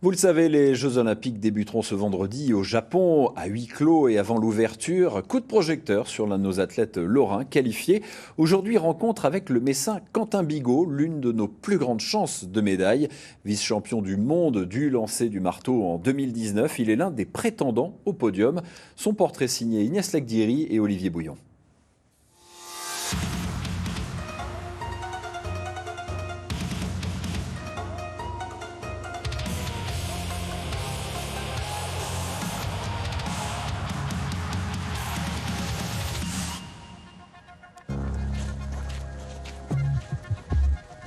Vous le savez, les Jeux Olympiques débuteront ce vendredi au Japon, à huis clos et avant l'ouverture. Coup de projecteur sur l'un de nos athlètes lorrains qualifiés. Aujourd'hui, rencontre avec le Messin Quentin Bigot, l'une de nos plus grandes chances de médaille. Vice-champion du monde du lancer du marteau en 2019, il est l'un des prétendants au podium. Son portrait signé Inès Legdiri et Olivier Bouillon.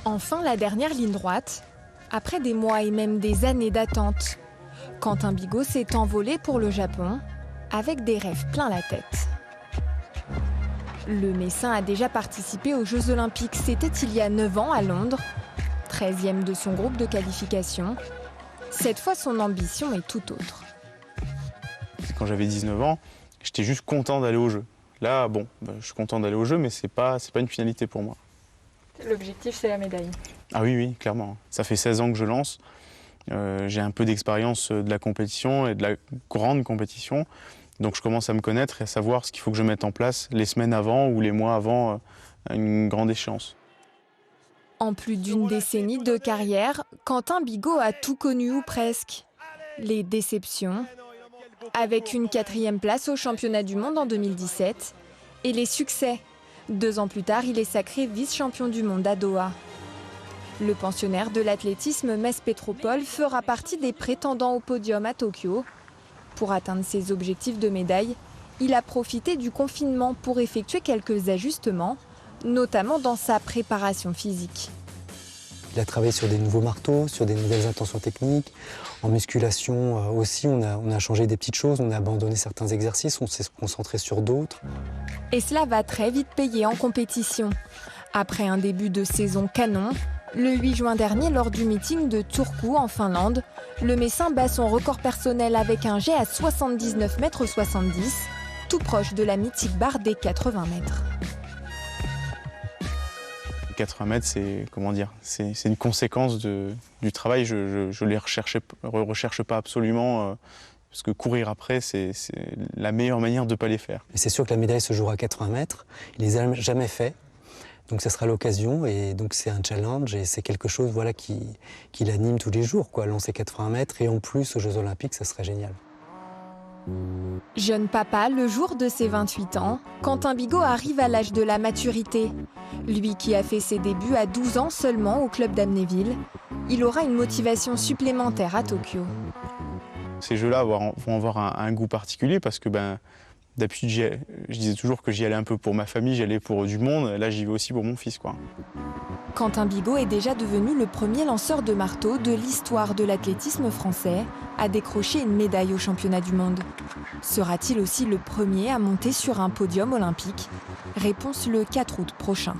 Enfin, la dernière ligne droite, après des mois et même des années d'attente. Quentin Bigot s'est envolé pour le Japon, avec des rêves plein la tête. Le Messin a déjà participé aux Jeux Olympiques, c'était il y a 9 ans à Londres, 13e de son groupe de qualification. Cette fois, son ambition est tout autre. Quand j'avais 19 ans, j'étais juste content d'aller aux Jeux. Là, je suis content d'aller aux Jeux, mais c'est pas une finalité pour moi. L'objectif, c'est la médaille. Ah oui, clairement. Ça fait 16 ans que je lance. J'ai un peu d'expérience de la compétition et de la grande compétition. Donc je commence à me connaître et à savoir ce qu'il faut que je mette en place les semaines avant ou les mois avant une grande échéance. En plus d'une décennie de carrière, Quentin Bigot a tout connu ou presque. Les déceptions, avec une 4e place au championnat du monde en 2017, et les succès. 2 ans plus tard, il est sacré vice-champion du monde à Doha. Le pensionnaire de l'athlétisme Metz Pétropole fera partie des prétendants au podium à Tokyo. Pour atteindre ses objectifs de médaille, il a profité du confinement pour effectuer quelques ajustements, notamment dans sa préparation physique. Il a travaillé sur des nouveaux marteaux, sur des nouvelles intentions techniques. En musculation aussi, on a changé des petites choses, on a abandonné certains exercices, on s'est concentré sur d'autres. Et cela va très vite payer en compétition. Après un début de saison canon, le 8 juin dernier, lors du meeting de Turku en Finlande, le Messin bat son record personnel avec un jet à 79,70 m, tout proche de la mythique barre des 80 mètres. 80 mètres, c'est une conséquence du travail. Je ne les recherche pas absolument, parce que courir après, c'est la meilleure manière de ne pas les faire. C'est sûr que la médaille se jouera à 80 mètres. Il ne les a jamais fait. Donc ça sera l'occasion et donc c'est un challenge et c'est quelque chose qui l'anime tous les jours, lancer 80 mètres et en plus aux Jeux Olympiques, ça serait génial. Jeune papa, le jour de ses 28 ans, Quentin Bigot arrive à l'âge de la maturité. Lui qui a fait ses débuts à 12 ans seulement au club d'Amnéville, il aura une motivation supplémentaire à Tokyo. Ces jeux-là vont avoir un goût particulier parce que d'habitude, je disais toujours que j'y allais un peu pour ma famille, j'y allais pour du monde. Là, j'y vais aussi pour mon fils, Quentin Bigot est déjà devenu le premier lanceur de marteau de l'histoire de l'athlétisme français à décrocher une médaille au championnat du monde. Sera-t-il aussi le premier à monter sur un podium olympique? Réponse le 4 août prochain.